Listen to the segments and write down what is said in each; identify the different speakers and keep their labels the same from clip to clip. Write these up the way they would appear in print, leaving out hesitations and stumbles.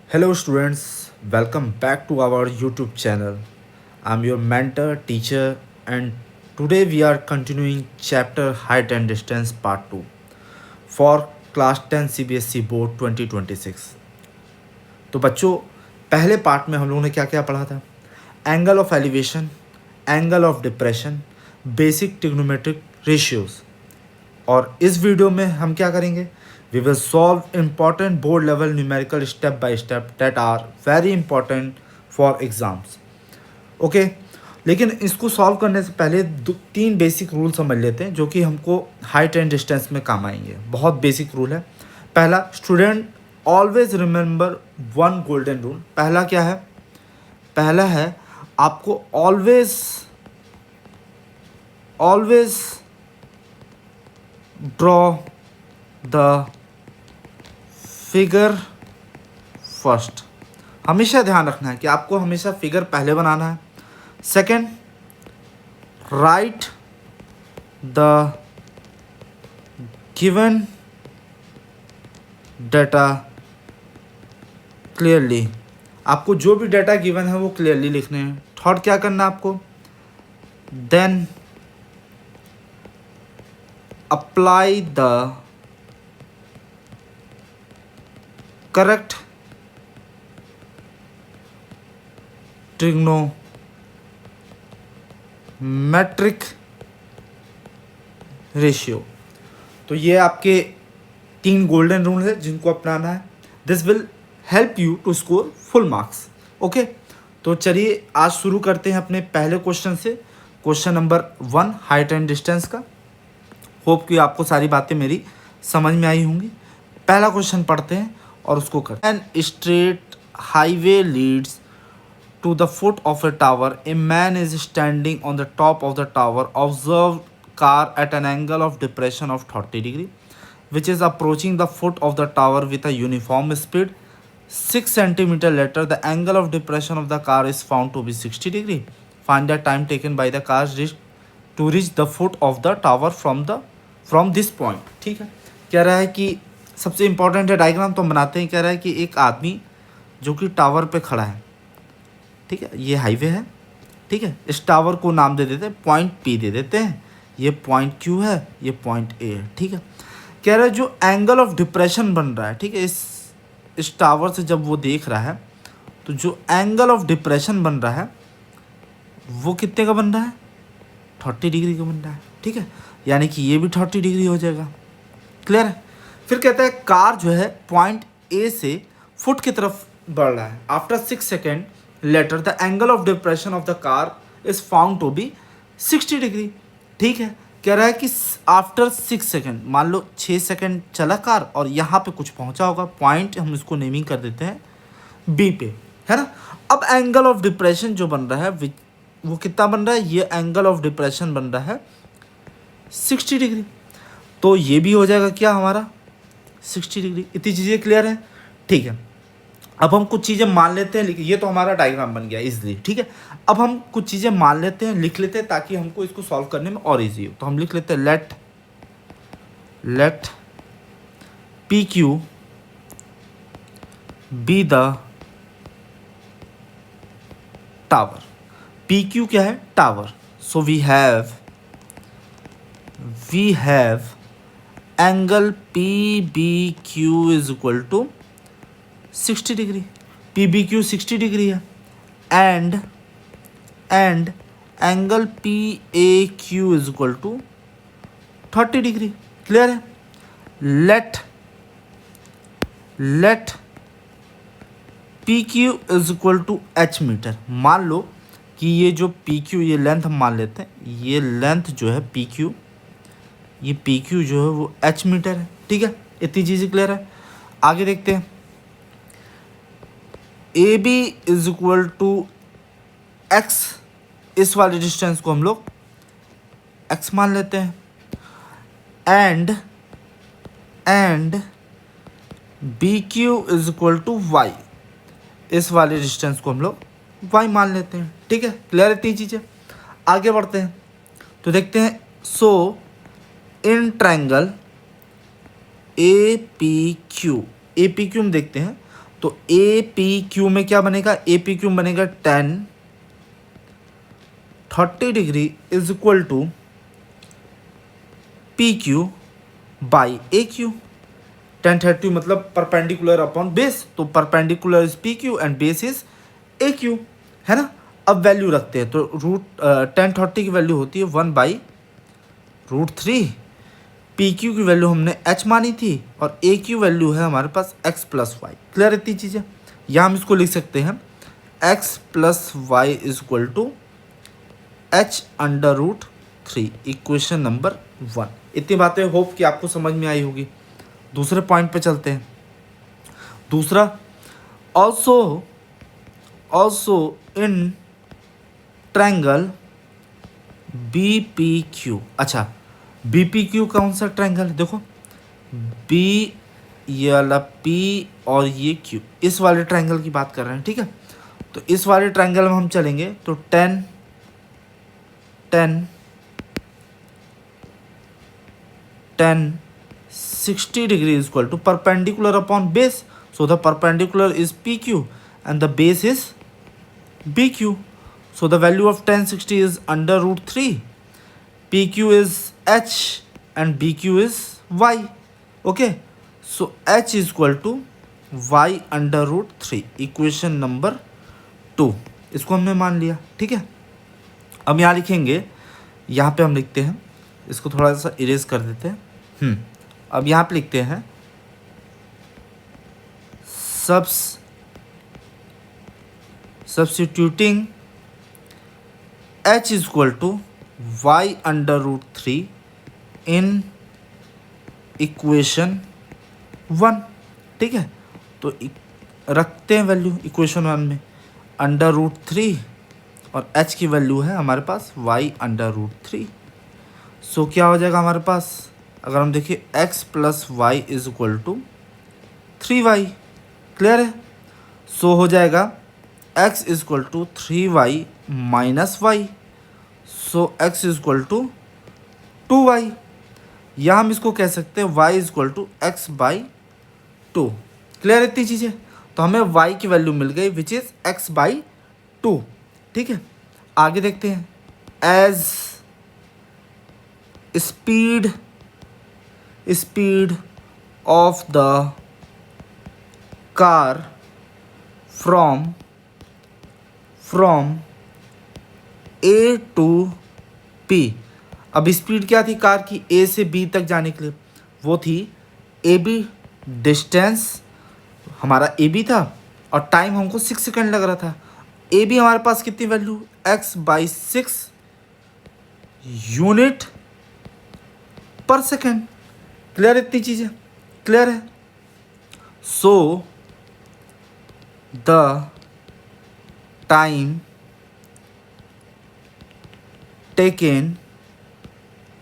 Speaker 1: Hello, students. Welcome back to our YouTube channel. I'm your mentor, teacher, and today we are continuing chapter Height and Distance Part 2 for Class 10 CBSE Board 2026. तो बच्चों, पहले part में हम लोगों ने क्या क्या पढ़ा था? Angle of elevation, angle of depression, basic trigonometric ratios. और इस वीडियो में हम क्या करेंगे? We will solve important board level numerical step by step that are very important for exams. Okay, लेकिन इसको सॉल्व करने से पहले तीन बेसिक रूल समझ लेते हैं जो कि हमको हाइट एंड डिस्टेंस में काम आएंगे। बहुत बेसिक रूल है। पहला, student always remember one golden rule. पहला क्या है? पहला है आपको always draw the figure first. हमेशा ध्यान रखना है कि आपको हमेशा फिगर पहले बनाना है। Second, right the given data clearly. आपको जो भी डाटा गिवन है वो क्लियरली लिखने हैं। थर्ड, क्या करना है आपको? Then apply the correct trigonometric ratio. तो ये आपके तीन गोल्डन रूल है जिनको अपनाना है। This will help you to score full marks. Okay, तो चलिए आज शुरू करते हैं अपने पहले क्वेश्चन से। Question number 1, height and distance का। होप कि आपको सारी बातें मेरी समझ में आई होंगी। पहला क्वेश्चन पढ़ते हैं और उसको करते हैं। An straight highway leads to the foot of a tower. A man is standing on the top of the tower. Observe car at an angle of depression of 30 degree, which is approaching the foot of the tower with a uniform speed. 6 centimeter later, the angle of depression of the car is found to be 60 degree. Find the time taken by the car to reach the foot of the tower from this point. ठीक है, कह रहा है कि सबसे important है diagram तो हम बनाते हैं। कह रहा है कि एक आदमी जो कि टावर पे खड़ा है, ठीक है, ये हाईवे है, ठीक है, इस टावर को नाम दे देते हैं पॉइंट पी दे देते हैं। ये पॉइंट क्यू है, ये पॉइंट ए है, ठीक है। कह रहा है जो एंगल ऑफ डिप्रेशन बन रहा है, ठीक है, इस टावर से जब वो देख रहा है तो जो एंगल ऑफ डिप्रेशन बन रहा है वो कितने का बन रहा है? 30 डिग्री का बन रहा है, ठीक है। यानी कि ये भी 30 डिग्री हो जाएगा। क्लियर है? फिर कहता है कार जो है पॉइंट ए से फुट की तरफ बढ़ रहा है। After 6 second later the angle of depression of the car is found to be 60 degree. ठीक है, कह रहा है कि आफ्टर 6 सेकेंड, मान लो 6 सेकेंड चला कार और यहाँ पे कुछ पहुँचा होगा, पॉइंट हम इसको नेमिंग कर देते हैं बी पे, है ना। अब एंगल ऑफ डिप्रेशन जो बन रहा है वो कितना बन रहा है? ये एंगल ऑफ डिप्रेशन बन रहा है 60 डिग्री। तो ये भी हो जाएगा क्या हमारा 60 डिग्री। इतनी चीज़ें क्लियर है? ठीक है। अब हम कुछ चीज़ें मान लेते हैं, ये तो हमारा डायग्राम बन गया इजली, ठीक है। अब हम कुछ चीज़ें मान लेते हैं, लिख लेते हैं ताकि हमको इसको सॉल्व करने में और इजी हो। तो हम लिख लेते हैं let P Q be the tower. P Q क्या है? Tower. So we have angle P B Q is equal to 60 degree. P B Q 60 degree है and angle P A Q is equal to 30 degree. Clear है? Let P Q is equal to H metre. मान लो कि ये जो P Q, ये length हम मान लेते हैं, ये लेंथ जो है पी क्यू, ये पी क्यू जो है वो एच मीटर है, ठीक है। इतनी चीज़ें क्लियर है? आगे देखते हैं। A B is equal to x, इस वाले डिस्टेंस को हम लोग एक्स मान लेते हैं and B Q is equal to y, इस वाले डिस्टेंस को हम लोग वाई मान लेते हैं, ठीक है। क्लियर है? तीन चीज़ें। आगे बढ़ते हैं तो देखते हैं। So in triangle A P Q, हम देखते हैं तो ए पी क्यू में क्या बनेगा, ए पी क्यू बनेगा 30 degree is equal to P Q by A Q. 1030 मतलब परपेंडिकुलर अपॉन बेस, तो perpendicular is P Q and base is A Q, है ना। अब वैल्यू रखते हैं, तो रूट 1030 की वैल्यू होती है 1/√3। पी क्यू की वैल्यू हमने h मानी थी और ए क्यू वैल्यू है हमारे पास x प्लस वाई। क्लियर इतनी चीज़ें। यहाँ हम इसको लिख सकते हैं x plus y is equal to h√3, equation number 1। इतनी बातें होप कि आपको समझ में आई होगी। दूसरे पॉइंट पे चलते हैं। दूसरा, also in triangle B P Q. अच्छा, बी पी क्यू कौन सा ट्रायंगल, देखो बी, ये वाला पी और ये क्यू, इस वाले ट्रायंगल की बात कर रहे हैं, ठीक है। तो इस वाले ट्रायंगल में हम चलेंगे तो 60 degree is equal to perpendicular upon base, so the perpendicular is P Q and the base is B Q. So the value of 1060 is under√3. PQ is H and BQ is Y. Okay. So H is equal to Y under√3. Equation number 2. इसको हमने मान लिया, ठीक है। अब यहाँ लिखेंगे, यहाँ पे हम लिखते हैं, इसको थोड़ा सा इरेज कर देते हैं। अब यहाँ पे लिखते हैं substituting h is equal to y under√3 in equation 1, ठीक है। तो रखते हैं वैल्यू इक्वेशन 1 में under√3 और h की वैल्यू है हमारे पास y under√3। सो क्या हो जाएगा हमारे पास, अगर हम देखिए x plus y is equal to 3y। Clear है। सो हो जाएगा x is equal to 3y minus y, so x is equal to 2y, या हम इसको कह सकते हैं y is equal to x/2। Clear इतनी चीज़ें। तो हमें y की वैल्यू मिल गई विच इज x/2, ठीक है। आगे देखते हैं, as speed of the car from A to P। अब स्पीड क्या थी कार की A से B तक जाने के लिए, वो थी AB, डिस्टेंस हमारा AB था और टाइम हमको 6 सेकेंड लग रहा था। AB हमारे पास कितनी वैल्यू, x/6 यूनिट पर सेकेंड। क्लियर इतनी चीज़ें, क्लियर है। So the time taken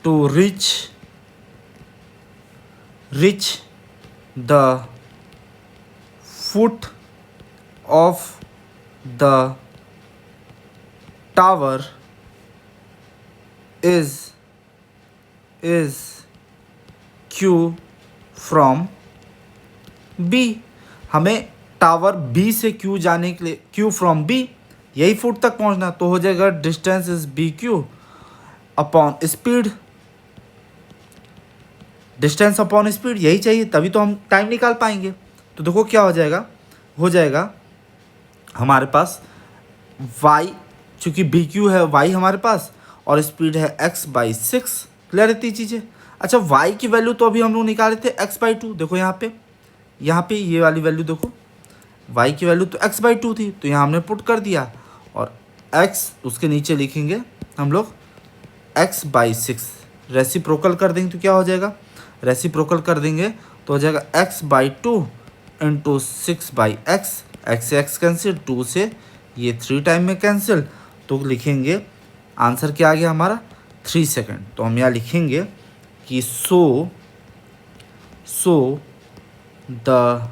Speaker 1: to reach the foot of the tower is Q from B। हमें टावर B से Q जाने के लिए Q from B, यही फुट तक पहुंचना, तो हो जाएगा distance is BQ upon speed. Distance upon speed यही चाहिए, तभी तो हम टाइम निकाल पाएंगे। तो देखो क्या हो जाएगा हमारे पास y, चूँकि BQ है y हमारे पास और स्पीड है x/6। क्लियर इतनी चीज़ें। अच्छा, y की वैल्यू तो अभी हम लोग निकाले थे x/2। देखो यहाँ पे ये वाली वैल्यू देखो, y की वैल्यू तो x/2 थी, तो यहाँ हमने पुट कर दिया और x उसके नीचे लिखेंगे हम लोग x/6। रेसिप्रोकल कर देंगे तो क्या हो जाएगा, रेसिप्रोकल कर देंगे तो हो जाएगा x/2 इंटू 6/x। x से x कैंसिल, 2 से ये 3 टाइम में कैंसिल, तो लिखेंगे आंसर क्या आ गया हमारा 3 सेकेंड। तो हम यहाँ लिखेंगे कि so the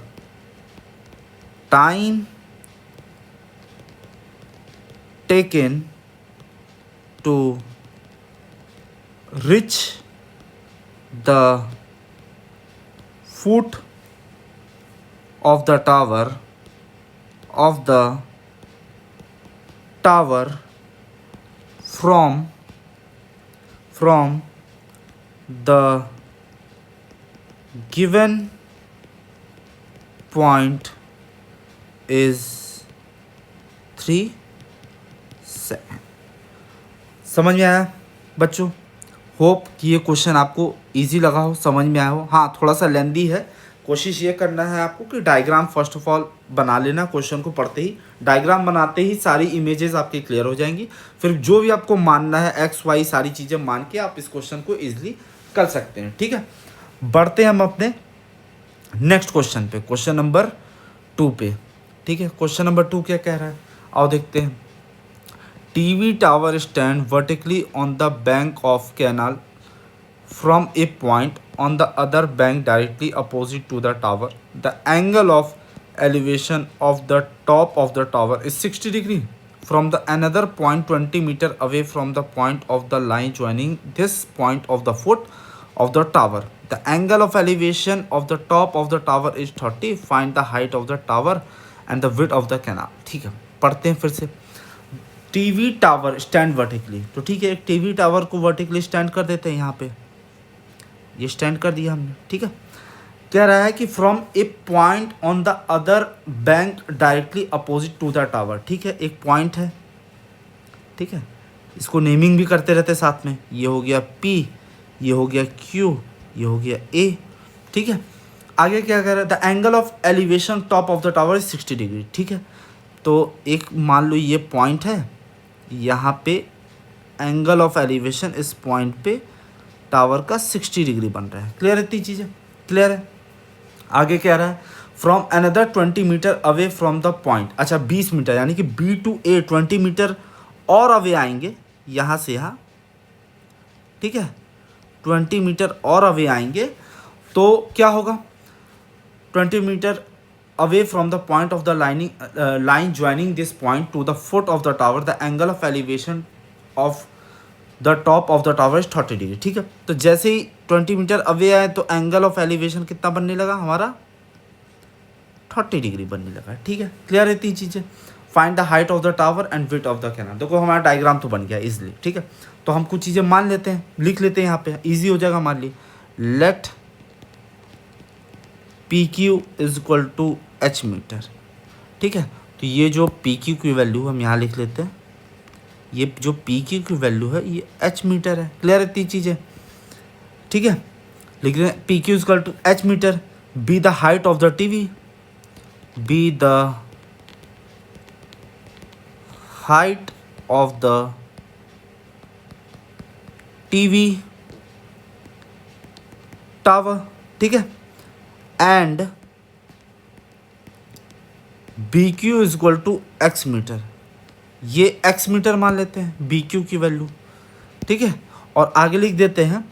Speaker 1: time taken to reach the foot of the tower of the tower from the given point is 3 second. समझ में आया बच्चों? होप कि ये क्वेश्चन आपको इजी लगा हो, समझ में आया हो। हाँ, थोड़ा सा लेंदी है। कोशिश ये करना है आपको कि डायग्राम फर्स्ट ऑफ ऑल बना लेना। क्वेश्चन को पढ़ते ही डायग्राम बनाते ही सारी इमेजेस आपकी क्लियर हो जाएंगी। फिर जो भी आपको मानना है एक्स वाई सारी चीज़ें मान के आप इस क्वेश्चन को ईजिली कर सकते हैं। ठीक है, बढ़ते हैं हम अपने नेक्स्ट क्वेश्चन पे, क्वेश्चन नंबर 2 पे। ठीक है, क्वेश्चन नंबर 2 क्या कह रहा है, आओ देखते हैं। TV tower stand vertically on the bank of canal from a point on the other bank directly opposite to the tower. The angle of elevation of the top of the tower is 60 degree from the another point 20 meter away from the point of the line joining this point of the foot of the tower. The angle of elevation of the top of the tower is 30. Find the height of the tower and the width of the canal. ठीक है, पढ़ते हैं फिर से। TV tower stand vertically, तो ठीक है, एक टीवी टावर को वर्टिकली स्टैंड कर देते हैं। यहाँ पे ये स्टैंड कर दिया हमने। ठीक है, कह रहा है कि from a point on the other bank directly opposite to the tower. ठीक है, एक पॉइंट है। ठीक है, इसको नेमिंग भी करते रहते साथ में। ये हो गया P, ये हो गया Q, ये हो गया A। ठीक है, आगे क्या कह रहा है, the angle of elevation top of the tower is 60 degree. ठीक है, तो एक मान लो ये पॉइंट है, यहाँ पे एंगल ऑफ एलिवेशन इस पॉइंट पे टावर का 60 डिग्री बन रहा है। क्लियर है? इतनी चीज़ें क्लियर है। आगे क्या रहा है, from another 20 metre away from the point. अच्छा, 20 मीटर यानी कि B to A 20 मीटर और अवे आएंगे यहाँ से यहाँ। ठीक है, 20 मीटर और अवे आएंगे तो क्या होगा, 20 metre away from the point of the line joining this point to the foot of the tower, the angle of elevation of the top of the tower is 30 degree. ठीक है, तो जैसे ही 20 metre away आए तो angle of elevation कितना बनने लगा हमारा, 30 डिग्री बनने लगा। ठीक है, क्लियर है तीन चीज़ें। Find the height of the tower and width of the canal. देखो हमारा डायग्राम तो बन गया इजिली। ठीक है, तो हम कुछ चीज़ें मान लेते हैं, लिख लेते हैं यहाँ पे, ईजी हो जाएगा। मान ली let PQ is equal to H metre. ठीक है, तो ये जो PQ की वैल्यू हम यहाँ लिख लेते हैं, ये जो PQ की वैल्यू है ये H मीटर है। क्लियर है इतनी चीज़ें? ठीक है, लिख रहे हैं PQ is equal to H metre. Be the height of the TV, be the height of the TV tower. ठीक है, and BQ is equal to X metre. ये X मीटर मान लेते हैं BQ की वैल्यू। ठीक है, और आगे लिख देते हैं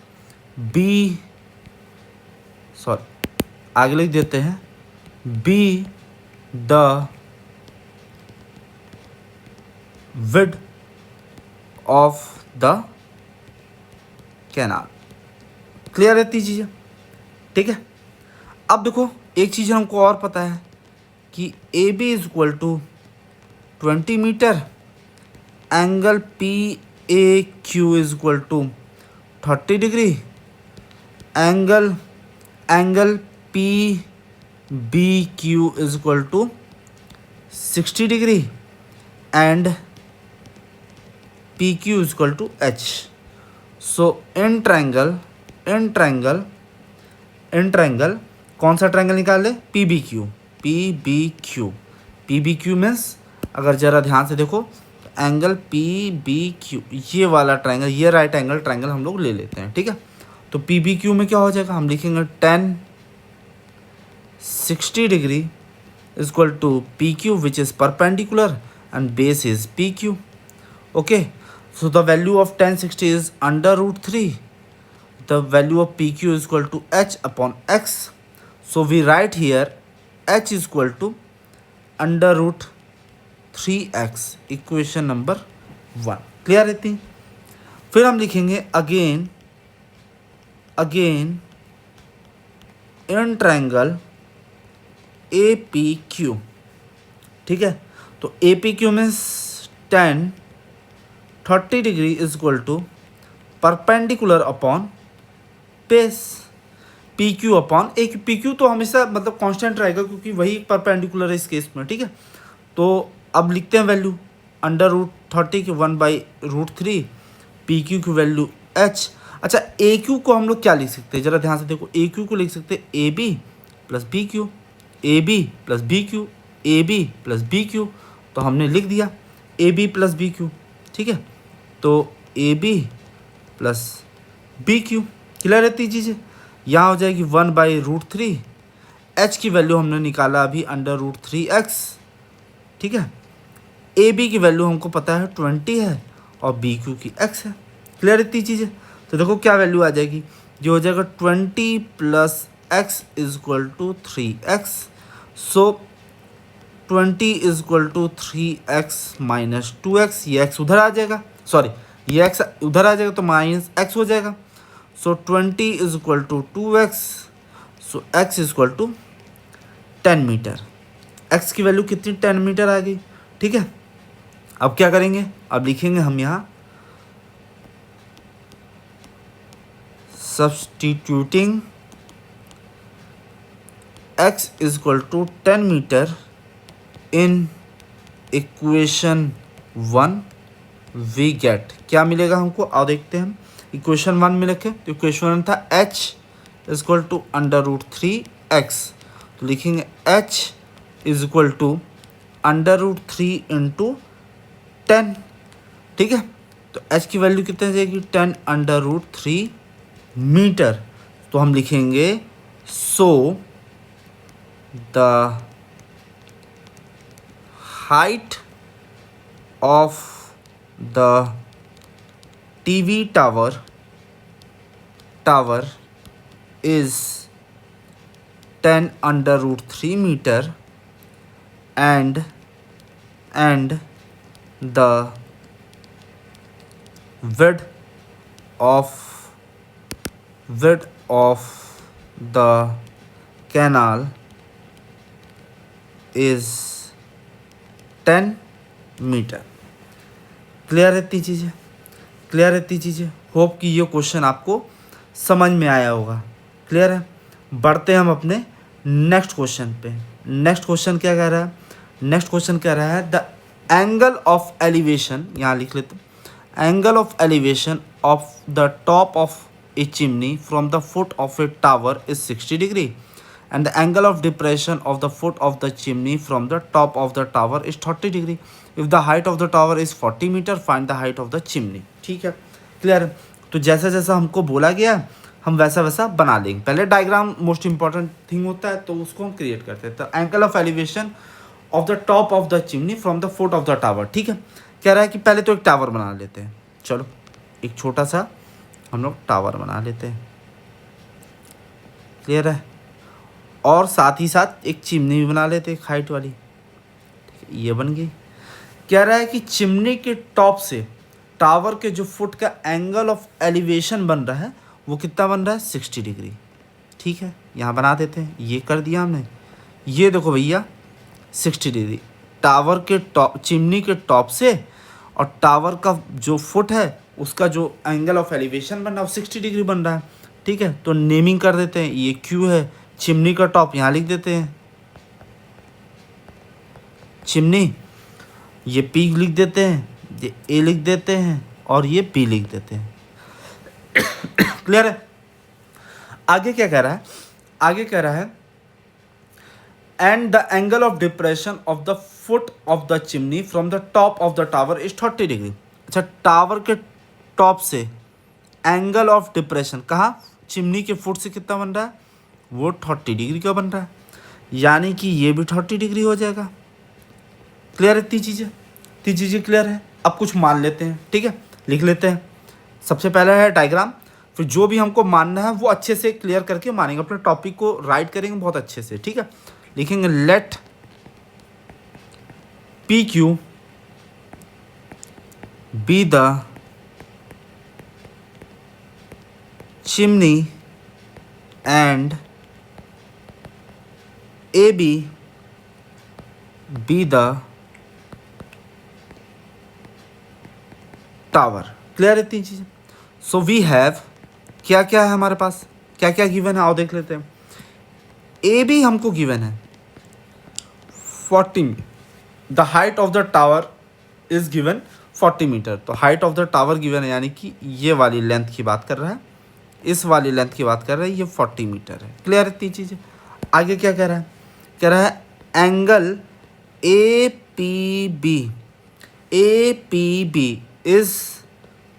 Speaker 1: आगे लिख देते हैं B the width of the canal. Clear है इतनी चीज़ें? ठीक है, अब देखो एक चीज़ हमको और पता है कि AB is equal to 20 metre, angle PAQ is equal to 30 degree, angle PBQ is equal to 60 degree and PQ is equal to H। So in triangle कौन सा ट्रायंगल निकाल ले, PBQ मीन्स अगर ज़रा ध्यान से देखो तो एंगल PBQ ये वाला ट्रायंगल, ये राइट एंगल ट्रायंगल हम लोग ले लेते हैं। ठीक है, तो PBQ में क्या हो जाएगा, हम लिखेंगे 10 60 degree is equal to PQ which is perpendicular and base is PQ। Okay, so the value of 10 60 is √3। The value of PQ is equal to H upon X. So we write here H is equal to √3x, equation number 1। Clear है इतनी? फिर हम लिखेंगे again in triangle APQ। ठीक है। तो A P Q means tan 30 degree is equal to perpendicular upon base P Q upon A Q. P Q तो हमेशा मतलब कांस्टेंट रहेगा क्योंकि वही परपेंडिकुलर है इस केस में, ठीक है। तो अब लिखते हैं वैल्यू √30 की 1/√3 पी क्यू की वैल्यू एच। अच्छा ए क्यू को हम लोग क्या लिख सकते हैं, जरा ध्यान से देखो। ए क्यू को लिख सकते हैं A B plus B Q, A B plus B Q, A B plus B Q. तो हमने लिख दिया A B plus B Q, ठीक है। तो A B plus B Q, clear रहती चीज़ें। यहाँ हो जाएगी 1/√3, एच की वैल्यू हमने निकाला अभी √3x, ठीक है। ए बी की वैल्यू हमको पता है 20 है और बी क्यू की x है, क्लियर इतनी चीज़ें। तो देखो क्या वैल्यू आ जाएगी, जो हो जाएगा 20 + x is equal to 3x। So 20 is equal to 3x minus 2x, ये x उधर आ जाएगा, सॉरी ये x उधर आ जाएगा तो माइनस x हो जाएगा। So 20 is equal to 2x, so x is equal to 10 metre. x की वैल्यू कितनी 10 मीटर आ गई, ठीक है। अब क्या करेंगे, अब लिखेंगे हम यहाँ substituting x is equal to 10 metre in equation 1 we get, क्या मिलेगा हमको और देखते हैं हम। इक्वेशन 1 में लिखे तो इक्वेशन 1 था h is equal to √3x, तो लिखेंगे h is equal to √3 into 10, ठीक है। तो h की वैल्यू कितनी आ जाएगी 10 √3 मीटर। तो हम लिखेंगे so the height of the TV tower is 10 √3 meter and the width of the canal is 10 metre. Clear रहती चीज़ें, क्लियर रहती चीज़ें। होप कि ये क्वेश्चन आपको समझ में आया होगा, क्लियर है। बढ़ते हैं हम अपने नेक्स्ट क्वेश्चन पे। नेक्स्ट क्वेश्चन क्या कह रहा है, नेक्स्ट क्वेश्चन कह रहा है द एंगल ऑफ एलिवेशन, यहाँ लिख लेते हैं, angle of elevation of the top of A chimney from the foot of A tower is 60 degree and the angle of depression of the foot of the chimney from the top of the tower is 30 degree. If the height of the tower is 40 meter, find the height of the chimney. ठीक है, clear है। तो जैसा जैसा हमको बोला गया हम वैसा वैसा बना लेंगे। पहले डायग्राम मोस्ट इंपॉर्टेंट थिंग होता है तो उसको हम क्रिएट करते हैं। तो angle of elevation of the top of the chimney from the foot of the tower, ठीक है। कह रहा है कि पहले तो एक टावर बना लेते हैं, चलो एक छोटा सा हम लोग टावर बना लेते हैं, क्लियर है। और साथ ही साथ एक चिमनी भी बना लेते, एक हाइट वाली, ठीक है, ये बन गई। कह रहा है कि चिमनी के टॉप से टावर के जो फुट का एंगल ऑफ एलिवेशन बन रहा है वो कितना बन रहा है 60 डिग्री, ठीक है। यहाँ बना देते हैं, ये कर दिया हमने। ये देखो भैया 60 डिग्री टावर के टॉप, चिमनी के टॉप से और टावर का जो फुट है उसका जो एंगल ऑफ एलिवेशन बन रहा है वो 60 डिग्री बन रहा है, ठीक है। तो नेमिंग कर देते हैं, ये क्यू है, चिमनी का टॉप यहाँ लिख देते हैं चिमनी, ये पी लिख देते हैं, ये ए लिख देते हैं और ये पी लिख देते हैं। क्लियर है। आगे क्या कह रहा है, आगे कह रहा है and the angle of depression of the foot of the chimney from the top of the tower is 30 degree. अच्छा टावर के टॉप से एंगल ऑफ डिप्रेशन कहाँ, चिमनी के फुट से कितना बन रहा है वो 30 डिग्री का बन रहा है, यानी कि ये भी 30 डिग्री हो जाएगा। क्लियर है, तीन चीज़ें क्लियर है। अब कुछ मान लेते हैं, ठीक है, लिख लेते हैं। सबसे पहला है डायग्राम, फिर जो भी हमको मानना है वो अच्छे से क्लियर करके मानेंगे, अपने टॉपिक को राइट करेंगे बहुत अच्छे से, ठीक है। लिखेंगे let P Q be the chimney and AB be the tower. Clear है तीन चीज़ें। सो वी हैव क्या क्या है हमारे पास, क्या क्या गिवन है आओ देख लेते हैं। ए बी हमको गिवन है 40, the height of the tower is given 40 metre. तो height of the tower given है, यानी कि ये वाली लेंथ की बात कर रहा है, इस वाली लेंथ की बात कर रहा है, ये 40 मीटर है। क्लियर है तीन चीज़ें। आगे क्या कह रहा है, कह रहा है angle A P B is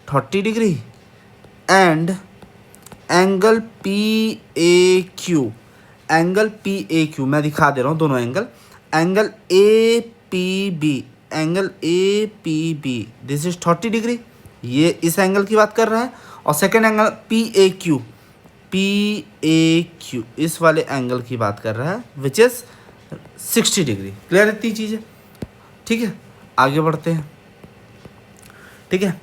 Speaker 1: 30 degree and angle P A Q, मैं दिखा दे रहा हूँ दोनों angle angle A P B this is 30 degree, ये इस एंगल की बात कर रहा है। और second angle P A Q इस वाले एंगल की बात कर रहा है विच इज 60 डिग्री। क्लियर है इतनी चीज़ें। ठीक है, आगे बढ़ते हैं। ठीक है,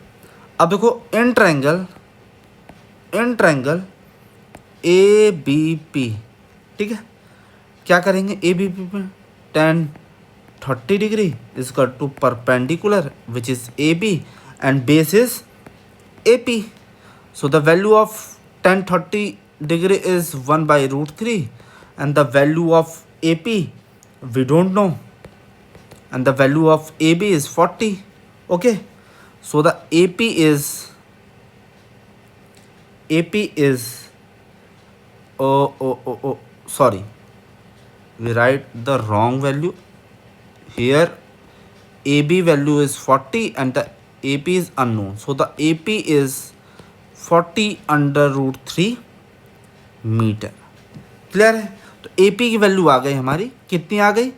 Speaker 1: अब देखो in triangle A B P. ठीक है, क्या करेंगे ए बी पी पे, tan 30 degree is equal to perpendicular which is A B and base is A P. So the value of tan 30 degree is 1/√3 and the value of AP we don't know and the value of AB is 40. Okay, so the AP is sorry, we write the wrong value here. AB value is 40 and the AP is unknown, so the AP is 40/√3 metre. Clear है। तो AP की value आ गई हमारी, कितनी आ गई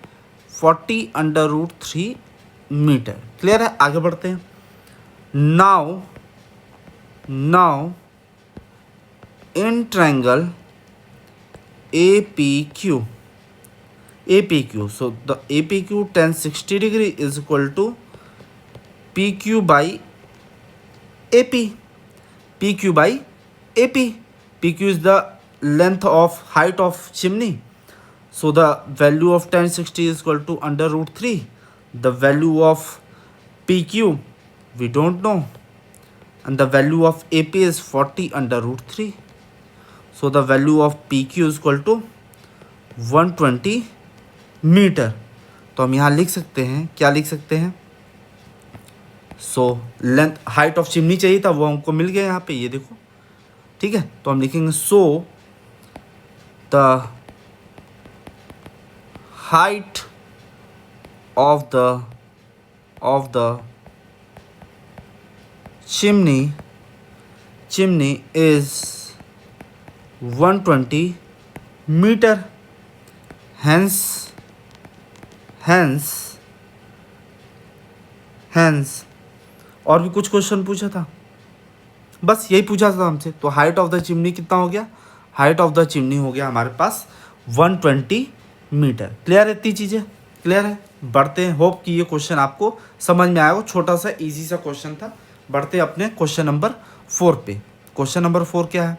Speaker 1: 40/√3 metre. Clear है, आगे बढ़ते हैं। Now in triangle APQ, so the APQ tan 60 degree is equal to PQ by AP. PQ is the length of height of chimney. So the value of tan 60 is equal to √3. The value of PQ we don't know and the value of AP is 40/√3. So the value of PQ is equal to 120 metre. तो हम यहाँ लिख सकते हैं, क्या लिख सकते हैं, so length height of chimney चाहिए था, वो हमको मिल गया यहाँ पे, ये देखो। ठीक है, तो हम लिखेंगे so the height of the chimney is 120 metre. Hence और भी कुछ क्वेश्चन पूछा था, बस यही पूछा था हमसे। तो हाइट ऑफ द चिमनी कितना हो गया, हाइट ऑफ द चिमनी हो गया हमारे पास 120 मीटर। क्लियर है इतनी चीज़ें। क्लियर है, बढ़ते हैं। होप कि ये क्वेश्चन आपको समझ में आएगा, छोटा सा इजी सा क्वेश्चन था। बढ़ते हैं अपने क्वेश्चन नंबर 4 पे। क्वेश्चन नंबर 4 क्या है,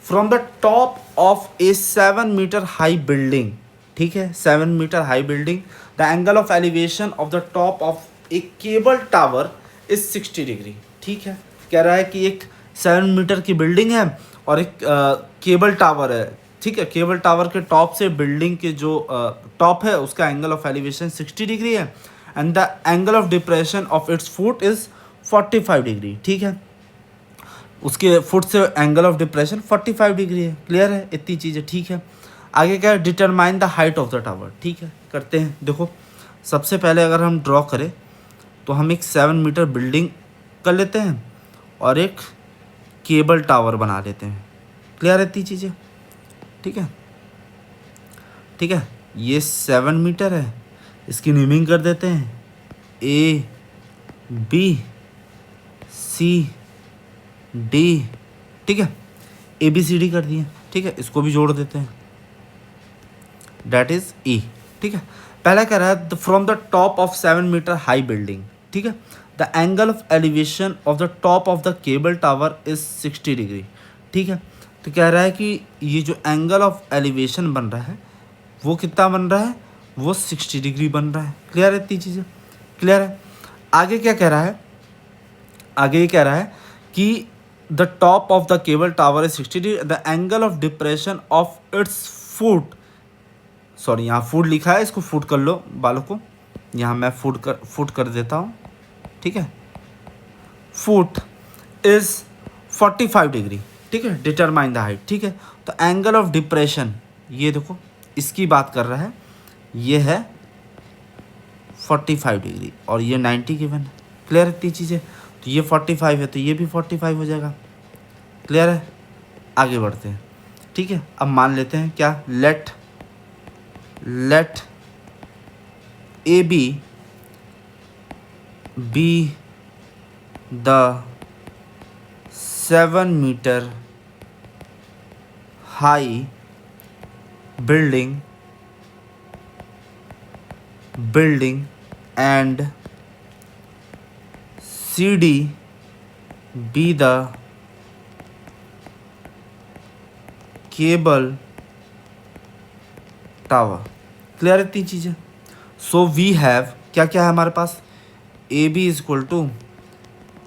Speaker 1: from the top of a 7 metre high building. ठीक है, 7 metre high building, the angle of elevation of the top of a cable tower is 60 degree. ठीक है, कह रहा है कि एक 7 मीटर की बिल्डिंग है और एक केबल टावर है। ठीक है, केबल टावर के टॉप से बिल्डिंग के जो टॉप है उसका एंगल ऑफ एलिवेशन 60 डिग्री है and the angle of depression of its foot is 45 degree. ठीक है, उसके फुट से एंगल ऑफ डिप्रेशन 45 डिग्री है। क्लियर है इतनी चीज़ें। ठीक है, आगे क्या है, determine the height of the tower. ठीक है, करते हैं। देखो सबसे पहले अगर हम ड्रॉ करें तो हम एक 7 मीटर बिल्डिंग कर लेते हैं और एक केबल टावर बना लेते हैं। क्लियर है इतनी चीज़ें। ठीक है, ये 7 मीटर है, इसकी नेमिंग कर देते हैं ABCD। ठीक है, ABCD कर दिए। ठीक है, इसको भी जोड़ देते हैं, डेट इज E। ठीक है, पहला कह रहा है from the top of 7 metre high building. ठीक है, the angle of elevation of the top of the cable tower is 60 degree. ठीक है, तो कह रहा है कि ये जो एंगल ऑफ एलिवेशन बन रहा है वो कितना बन रहा है, वो 60 डिग्री बन रहा है। क्लियर है इतनी चीज़ें? क्लियर है। आगे क्या कह रहा है? आगे ये कह रहा है कि the top of the cable tower is 60 degree, the angle of depression of its foot, sorry यहाँ फुट लिखा है, इसको फुट कर लो बालों को, यहाँ मैं फुट कर देता हूँ, ठीक है। फुट इज 45 डिग्री, ठीक है। डिटरमाइन द हाइट, ठीक है। तो एंगल ऑफ डिप्रेशन, ये देखो इसकी बात कर रहा है, ये है 45 डिग्री और ये 90 गिवन है। क्लियर इतनी चीज़ें? तो ये 45 है तो ये भी 45 हो जाएगा। क्लियर है। आगे बढ़ते हैं, ठीक है। अब मान लेते हैं क्या, let A B the 7 metre high building and CD be the cable tower। Clear इतनी चीज़ें? सो वी हैव क्या क्या है हमारे पास, A B is equal to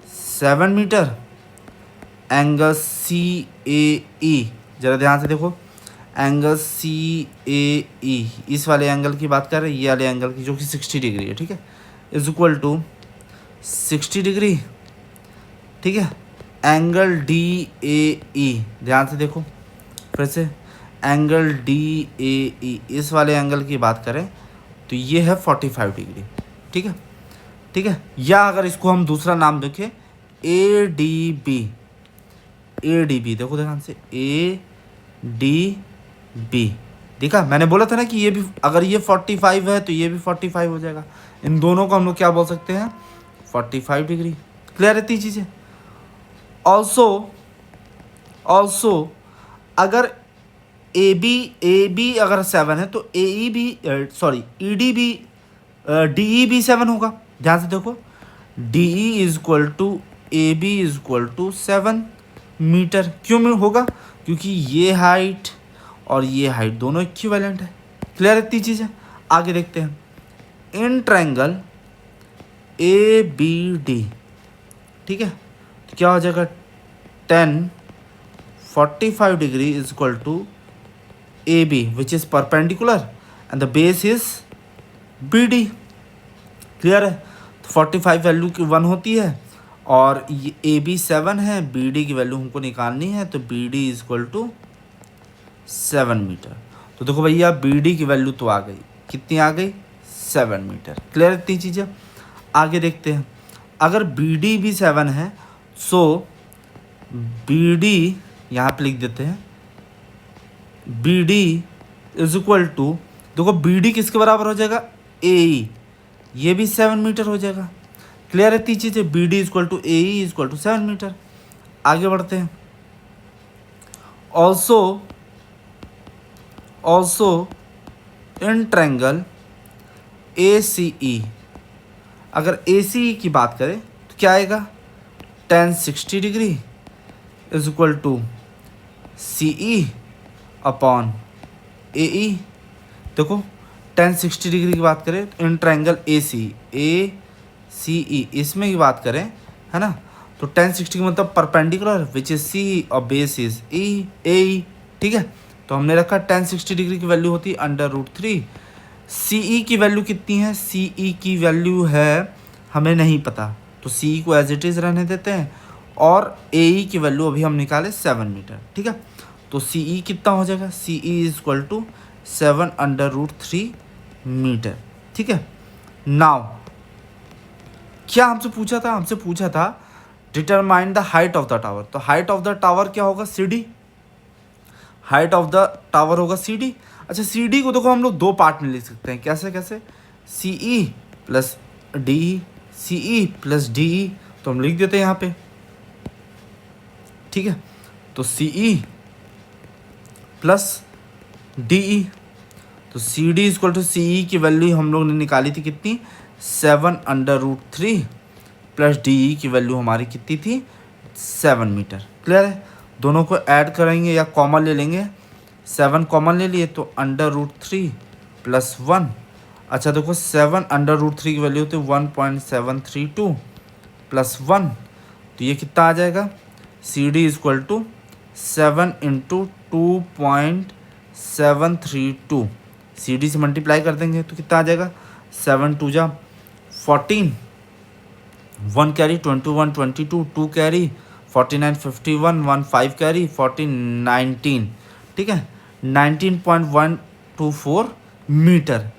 Speaker 1: 7 metre, angle C A E, जरा ध्यान से देखो, एंगल सी ए ई, इस वाले एंगल की बात कर रहे हैं, ये वाले एंगल की जो कि 60 डिग्री है, ठीक है, इज इक्वल टू 60 डिग्री, ठीक है। एंगल डी ए ई, ध्यान से देखो फिर से, एंगल डी ए ई, इस वाले एंगल की बात करें तो ये है 45 डिग्री, ठीक है, ठीक है। या अगर इसको हम दूसरा नाम देखें, ए डी बी, देखो ध्यान से, ए डी बी, देखा मैंने बोला था ना कि ये भी, अगर ये 45 है तो ये भी 45 हो जाएगा। इन दोनों को हम लोग क्या बोल सकते हैं, 45 डिग्री। क्लियर रहती चीज़ें? ऑल्सो अगर ए बी अगर 7 है तो ए ई भी, सॉरी ई डी भी, डी ई भी 7 होगा। ध्यान से देखो, D E is equal to A B is equal to 7 metre. क्यों होगा? क्योंकि ये हाइट और ये हाइट दोनों इक्विवेलेंट है। क्लियर इतनी चीज़ है? आगे देखते हैं, in triangle A B D, ठीक है, तो क्या हो जाएगा, 45 degree is equal to A B which is perpendicular and the base is B D. Clear है? तो 45 वैल्यू की 1 होती है और ये ए बी 7 है, बी डी की वैल्यू हमको निकालनी है, तो B D is equal to 7 metre. तो देखो भैया बी डी की वैल्यू तो आ गई, कितनी आ गई, 7 मीटर। क्लियर इतनी चीज़ें? आगे देखते हैं, अगर बी डी भी 7 है, सो बी डी यहाँ पे लिख देते हैं, B D is equal to, देखो बी डी किसके बराबर हो जाएगा, ए ई, ये भी 7 मीटर हो जाएगा। क्लियर है? तीन चीज़ें, B D equal to A E equal to 7 metre. आगे बढ़ते हैं, ऑल्सो इन ट्रायंगल ए सी ई, अगर ए सी ई की बात करें तो क्या आएगा, tan 60 degree is equal to C E upon A E. देखो tan 60 डिग्री की बात करें इन ट्रायंगल ए सी ई, इसमें की बात करें, है ना, तो tan 60 का मतलब परपेंडिकुलर विच इज सी और बेस इज ई, ए ई, ठीक है। तो हमने रखा tan 60 डिग्री की वैल्यू होती है √3। सी ई की वैल्यू कितनी है, सी ई की वैल्यू है हमें नहीं पता, तो सी ई को एज इट इज़ रहने देते हैं, और ए ई की वैल्यू अभी हम निकाले 7 मीटर, ठीक है। तो सी ई कितना हो जाएगा, C E is equal to 7 √3 metre, ठीक है। नाउ क्या हमसे पूछा था, determine the height of the tower. तो हाइट ऑफ द टावर क्या होगा, C D, height of the tower होगा सी डी। अच्छा, सी डी को देखो हम लोग दो पार्ट में लिख सकते हैं, कैसे, सी ई प्लस डी ई, सी ई प्लस डी ई, तो हम लिख देते हैं यहाँ पे, ठीक है। तो सी ई प्लस डी ई, तो C D equal to C ई की वैल्यू हम लोग ने निकाली थी कितनी, 7 √3 प्लस डी ई की वैल्यू हमारी कितनी थी, 7 मीटर। क्लियर है? दोनों को ऐड करेंगे या कॉमन ले लेंगे, 7 कॉमन ले लिए तो √3 प्लस 1 अच्छा देखो 7/√3 की वैल्यू होती है 1.732 प्लस 1, तो ये कितना आ जाएगा, C D is equal to 7 × 2.732, C D से मल्टीप्लाई कर देंगे तो कितना आ जाएगा, 7×2 = 14, 1 कैरी 21 22, 2 कैरी 49 51, 1 5 कैरी 14 19, ठीक है 19.124 मीटर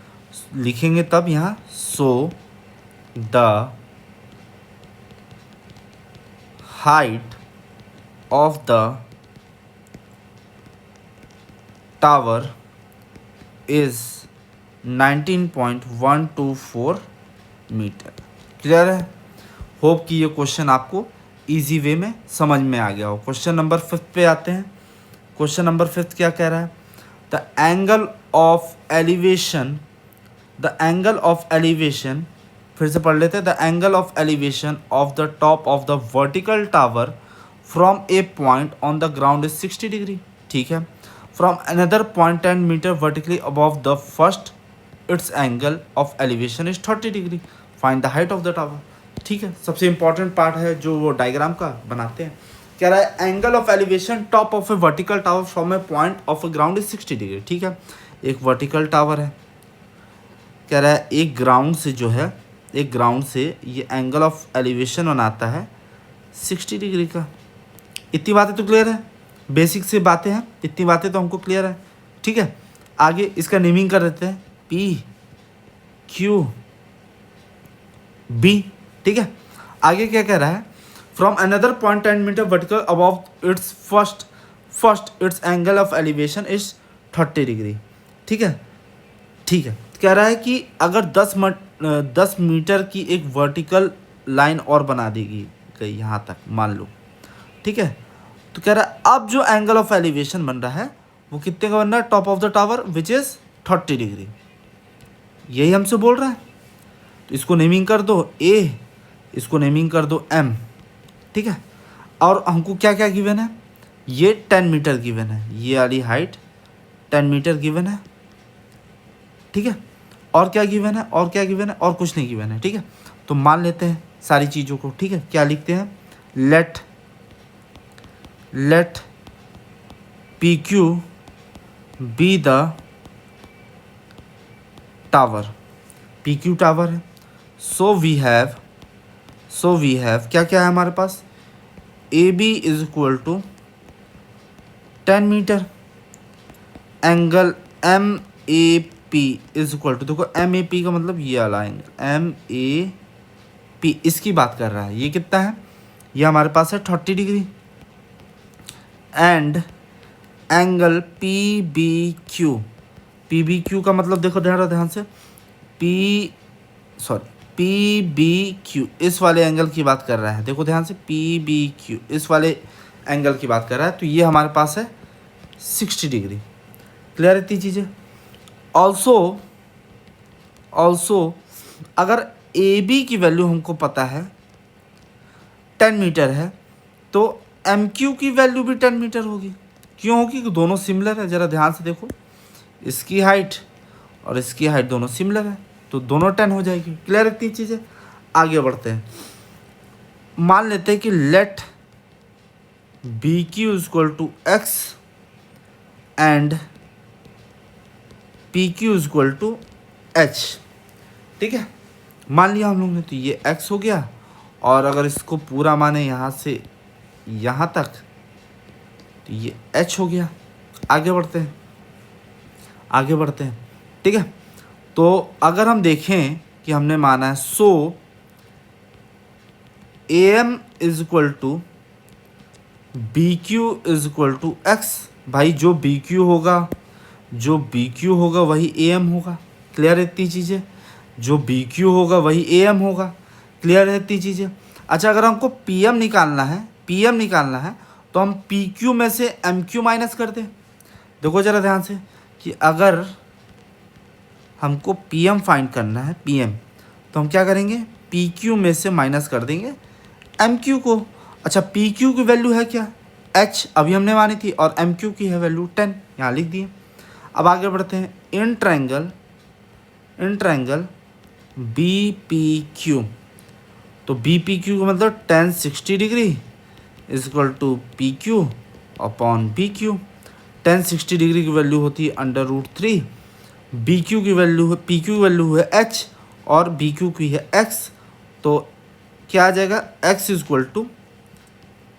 Speaker 1: लिखेंगे तब यहाँ। So the height of the tower is 19.124 metre. Clear है? होप कि ये क्वेश्चन आपको इजी वे में समझ में आ गया हो। क्वेश्चन नंबर 5 पे आते हैं। क्वेश्चन नंबर 5 क्या कह रहा है, द एंगल ऑफ एलिवेशन, फिर से पढ़ लेते हैं, the angle of elevation of the top of the vertical tower from a point on the ground is 60 degree, ठीक है, from another point 10 metre vertically above the first its angle of elevation is 30 degree, find the height of the tower. ठीक है, सबसे important part है जो वो diagram का बनाते हैं। कह रहा है angle of elevation top of a vertical tower from a point of A ground is 60 degree, ठीक है, एक वर्टिकल टावर है, कह रहा है एक ग्राउंड से जो है, एक ग्राउंड से ये एंगल ऑफ एलिवेशन बनाता है 60 डिग्री का। इतनी बातें तो क्लियर है, बेसिक से बातें हैं, इतनी बातें तो हमको क्लियर है। ठीक है, आगे इसका नेमिंग कर देते हैं PQB, ठीक है। आगे क्या कह रहा है, from another point 10 metre vertical above its first its angle of elevation is 30 degree, ठीक है। ठीक है, कह रहा है कि अगर 10 मीटर की एक वर्टिकल लाइन और बना देगी गई यहाँ तक, मान लो, ठीक है, तो कह रहा है अब जो एंगल ऑफ एलिवेशन बन रहा है वो कितने का बन रहा है, top of the tower which is 30 degree, यही हमसे बोल रहा है। तो इसको नेमिंग कर दो A, इसको नेमिंग कर दो M, ठीक है। और हमको क्या क्या गिवन है, ये 10 मीटर गिवन है, ये वाली हाइट 10 मीटर गिवन है, ठीक है। और क्या गिवन है, और क्या गिवन है, और कुछ नहीं गिवन है, ठीक है। तो मान लेते हैं सारी चीज़ों को, ठीक है। क्या लिखते हैं, let PQ be the tower, PQ tower है। सो वी हैव क्या क्या है हमारे पास, AB is equal to 10 metre, angle MAP is equal to, देखो MAP का मतलब ये वाला एंगल MAP, इसकी बात कर रहा है, ये कितना है, ये हमारे पास है 30 डिग्री, एंड एंगल PBQ का मतलब देखो ध्यान से, PBQ इस वाले एंगल की बात कर रहा है, देखो ध्यान से, PBQ इस वाले एंगल की बात कर रहा है, तो ये हमारे पास है 60 डिग्री। क्लियर इतनी चीज़ें। ऑल्सो अगर AB की वैल्यू हमको पता है 10 मीटर है, तो MQ की वैल्यू भी 10 मीटर होगी। क्यों होगी, कि दोनों सिमिलर है, ज़रा ध्यान से देखो, इसकी हाइट और इसकी हाइट दोनों सिमिलर है, तो दोनों 10 हो जाएगी। क्लियर इतनी चीज़ें। आगे बढ़ते हैं, मान लेते हैं कि let BQ equal to X and PQ equal to H, ठीक है, मान लिया हम लोग ने, तो ये X हो गया, और अगर इसको पूरा माने यहाँ से यहाँ तक, तो ये H हो गया। आगे बढ़ते हैं, ठीक है। तो अगर हम देखें कि हमने माना है, so AM is equal to BQ is equal to X, भाई जो BQ होगा वही AM होगा। क्लियर है इतनी चीज़ें, जो BQ होगा वही AM होगा। क्लियर है इतनी चीज़ें। अच्छा, अगर हमको PM निकालना है तो हम PQ में से MQ माइनस कर दें। देखो ज़रा ध्यान से, कि अगर हमको PM फाइंड करना है, PM, तो हम क्या करेंगे, PQ में से माइनस कर देंगे MQ को। अच्छा, PQ की वैल्यू है क्या, H, अभी हमने मानी थी, और MQ की है वैल्यू 10, यहाँ लिख दिए। अब आगे बढ़ते हैं, in in triangle B P Q, तो बी पी क्यू का मतलब tan 60 degree is equal to P Q upon B Q. tan 60 degree की वैल्यू होती है √3, बी क्यू की वैल्यू है, पी क्यू की वैल्यू है h और बी क्यू की है x, तो क्या आ जाएगा x is equal to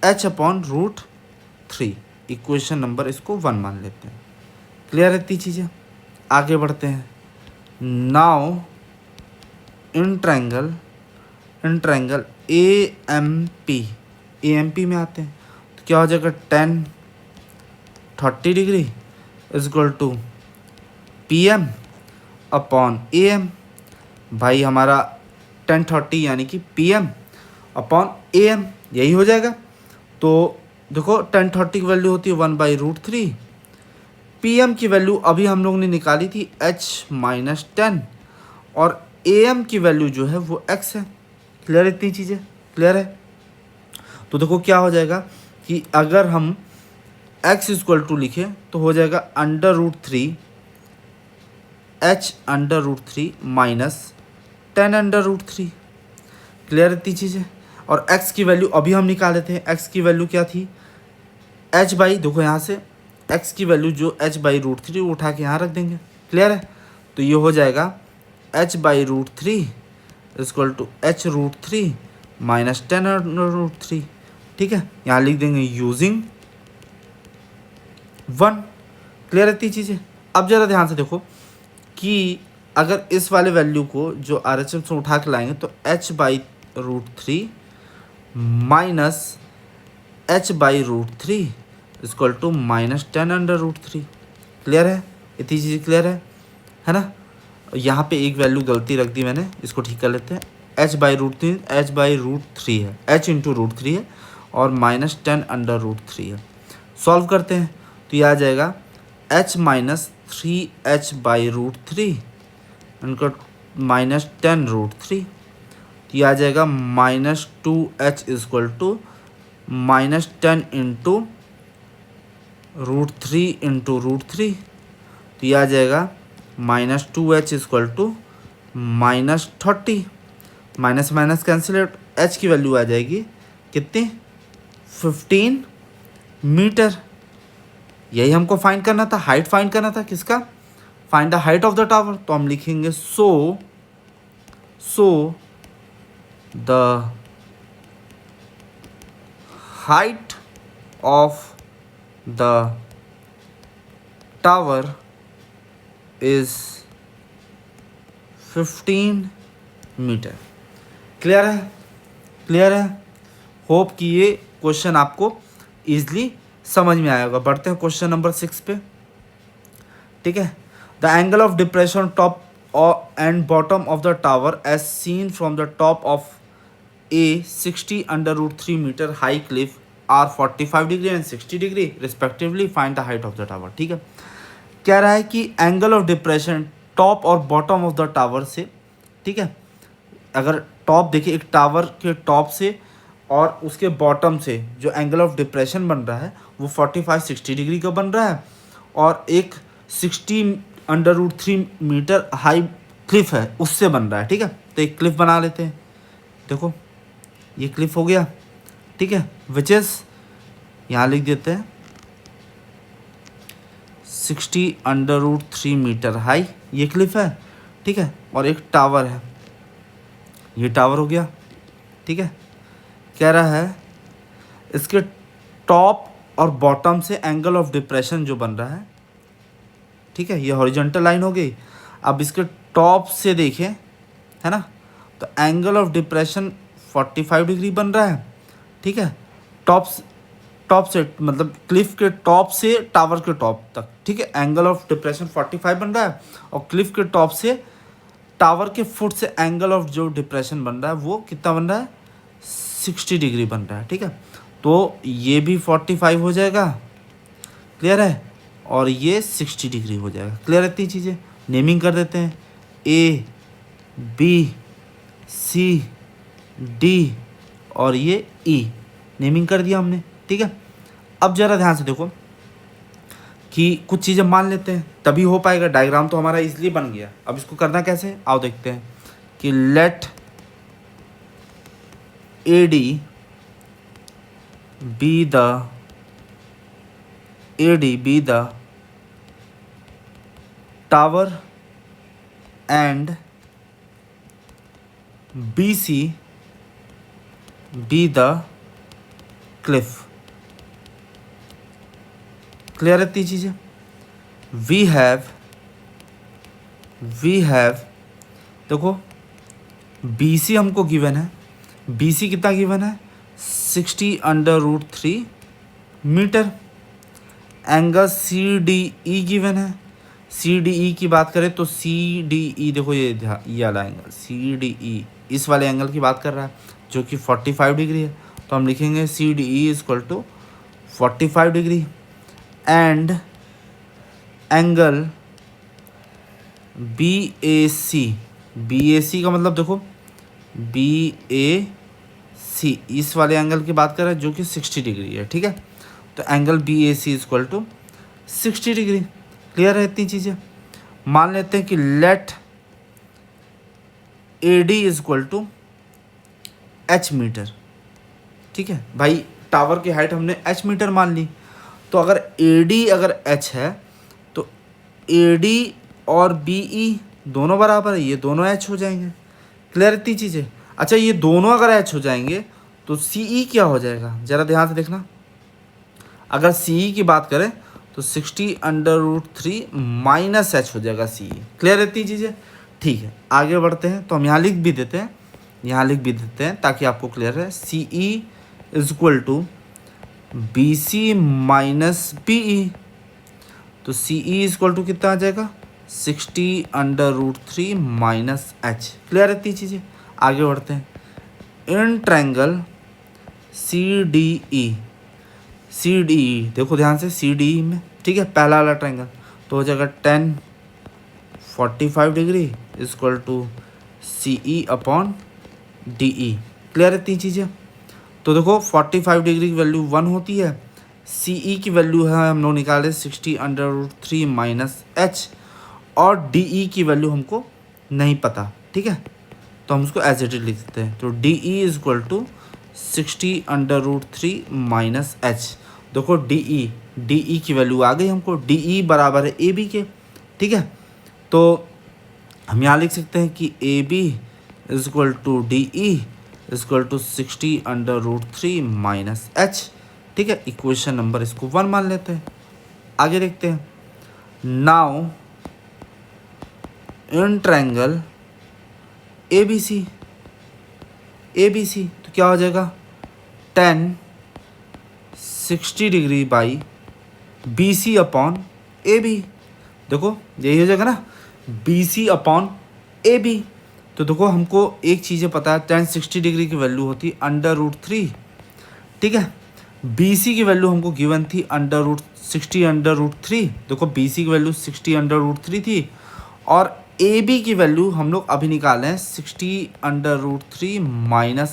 Speaker 1: h upon √3। Equation number इसको 1 मान लेते हैं। क्लियर रहती चीज़ें, आगे बढ़ते हैं। Now in triangle A M P में आते हैं, तो क्या हो जाएगा tan 30 degree is equal to P M upon A M. भाई हमारा tan 30 यानी कि P M upon A M यही हो जाएगा। तो देखो tan 30 की वैल्यू होती है 1/√3, पी एम की वैल्यू अभी हम लोग ने निकाली थी h-10 और ए एम की वैल्यू जो है वो x है। क्लियर है, इतनी चीज़ें क्लियर है। तो देखो क्या हो जाएगा कि अगर हम x इक्वल टू लिखें तो हो जाएगा √3 h/√3 माइनस tan/√3। क्लियर इतनी चीज़ें। और x की वैल्यू अभी हम निकाले थे, x की वैल्यू क्या थी h बाई, देखो यहाँ से x की वैल्यू जो h/√3 वो उठा के यहाँ रख देंगे। क्लियर है, तो ये हो जाएगा h/√3 equal to h√3 minus tan/√3। ठीक है, यहाँ लिख देंगे यूजिंग 1। क्लियर रहती चीज़ें। अब ज़रा ध्यान से देखो कि अगर इस वाले वैल्यू को जो RHS से उठा के लाएंगे तो h/√3 minus h/√3 equal to minus tan/√3। Clear है, इतनी चीज़ क्लियर है ना। यहाँ पे एक वैल्यू गलती रख दी मैंने, इसको ठीक कर लेते हैं। h/√3 है, h इंटू √3 है और माइनस tan/√3 है। सॉल्व करते हैं तो ये आ जाएगा h माइनस 3h/√3 उनका माइनस tan/√3, तो ये आ जाएगा minus 2h equal to minus 10 into √3 into √3, तो ये आ जाएगा minus 2h equal to minus 30। Minus minus cancel, h की वैल्यू आ जाएगी कितनी 15 मीटर। यही हमको फाइंड करना था, हाइट फाइंड करना था। किसका? Find the height of the tower. तो हम लिखेंगे so the height of the tower is 15 metre. Clear है। होप कि ये क्वेश्चन आपको इजली समझ में आएगा। बढ़ते हैं क्वेश्चन नंबर 6 पे। ठीक है, the angle of depression top and bottom of the tower as seen from the top of a 60/√3 metre high cliff are 45 degree and 60 degree respectively. Find the height of the tower. ठीक है, कह रहा है कि angle of depression top और bottom of the tower से, ठीक है, अगर टॉप देखिए एक टावर के टॉप से और उसके बॉटम से जो एंगल ऑफ डिप्रेशन बन रहा है वो 45-60 डिग्री का बन रहा है और एक 60/√3 मीटर हाई क्लिफ है उससे बन रहा है। ठीक है, तो एक क्लिफ बना लेते हैं। देखो ये क्लिफ हो गया। ठीक है, विच इज़ यहाँ लिख देते हैं 60/√3 मीटर हाई, ये क्लिफ है। ठीक है, और एक टावर है, ये टावर हो गया। ठीक है, कह रहा है इसके टॉप और बॉटम से एंगल ऑफ डिप्रेशन जो बन रहा है, ठीक है, ये हॉरिजॉन्टल लाइन हो गई। अब इसके टॉप से देखें, है ना, तो एंगल ऑफ डिप्रेशन 45 डिग्री बन रहा है। ठीक है, टॉप से मतलब क्लिफ के टॉप से टावर के टॉप तक। ठीक है, एंगल ऑफ डिप्रेशन 45 बन रहा है और क्लिफ के टॉप से टावर के फुट से एंगल ऑफ जो डिप्रेशन बन रहा है वो कितना बन रहा है 60 डिग्री बन रहा है। ठीक है, तो ये भी 45 हो जाएगा। क्लियर है, और ये 60 डिग्री हो जाएगा। क्लियर रहती चीज़ें। नेमिंग कर देते हैं A B C D और ये E नेमिंग कर दिया हमने। ठीक है, अब ज़रा ध्यान से देखो कि कुछ चीज़ें मान लेते हैं तभी हो पाएगा। डायग्राम तो हमारा इसलिए बन गया। अब इसको करना कैसे, आओ देखते हैं कि let AD be the tower and BC be the cliff. Clear है इतनी चीज़ें। वी हैव देखो BC हमको गिवन है। BC कितना गिवन है, 60√3 मीटर। एंगल CDE गिवन है। CDE की बात करें तो CDE देखो ये वाला एंगल CDE इस वाले एंगल की बात कर रहा है जो कि 45 डिग्री है। तो हम लिखेंगे CDE = 45 degree and angle BAC का मतलब देखो BAC इस वाले एंगल की बात कर रहा है जो कि 60 डिग्री है। ठीक है, तो एंगल BAC = 60 डिग्री। क्लियर है इतनी चीज़ें। मान लेते हैं कि लेट AD = H मीटर। ठीक है भाई, टावर की हाइट हमने H मीटर मान ली। तो अगर AD अगर H है तो AD और BE दोनों बराबर है, ये दोनों H हो जाएंगे। क्लियर इतनी चीज़ें। अच्छा, ये दोनों अगर H हो जाएंगे तो CE क्या हो जाएगा, ज़रा ध्यान से देखना। अगर CE की बात करें तो 60√3 - H हो जाएगा CE। क्लियर इतनी चीज़ें। ठीक है, आगे बढ़ते हैं। तो हम यहाँ लिख भी देते हैं, ताकि आपको क्लियर है। CE = BC - BE। तो CE = कितना आ जाएगा, 60√3 - H। क्लियर इतनी चीज़ें। आगे बढ़ते हैं। इन ट्रायंगल CDE देखो ध्यान से, CDE में ठीक है पहला वाला ट्रायंगल तो हो जाएगा 10 45 डिग्री = CE/DE। क्लियर इतनी चीज़ें। तो देखो 45 डिग्री की वैल्यू 1 होती है। CE की वैल्यू है हम लोग निकाले 60√3 - H और DE की वैल्यू हमको नहीं पता। ठीक है, तो हम उसको एज इट इज लिख देते हैं। तो DE = 60√3 - H। देखो DE की वैल्यू आ गई हमको। DE बराबर है AB के। ठीक है, तो हम यहाँ लिख सकते हैं कि AB = DE = 60√3 - H। ठीक है, इक्वेशन नंबर इसको 1 मान लेते हैं। आगे देखते हैं। नाउ इन ट्रायंगल ABC तो क्या हो जाएगा, 10 60 डिग्री बाई BC/AB। देखो यही हो जाएगा ना, BC/AB। तो देखो हमको एक चीज़ें पता है, 10 60 डिग्री की वैल्यू होती है √3। ठीक है, BC की वैल्यू हमको गिवन थी √60√3। देखो BC की वैल्यू 60√3 थी और AB की वैल्यू हम लोग अभी निकाले हैं 60√3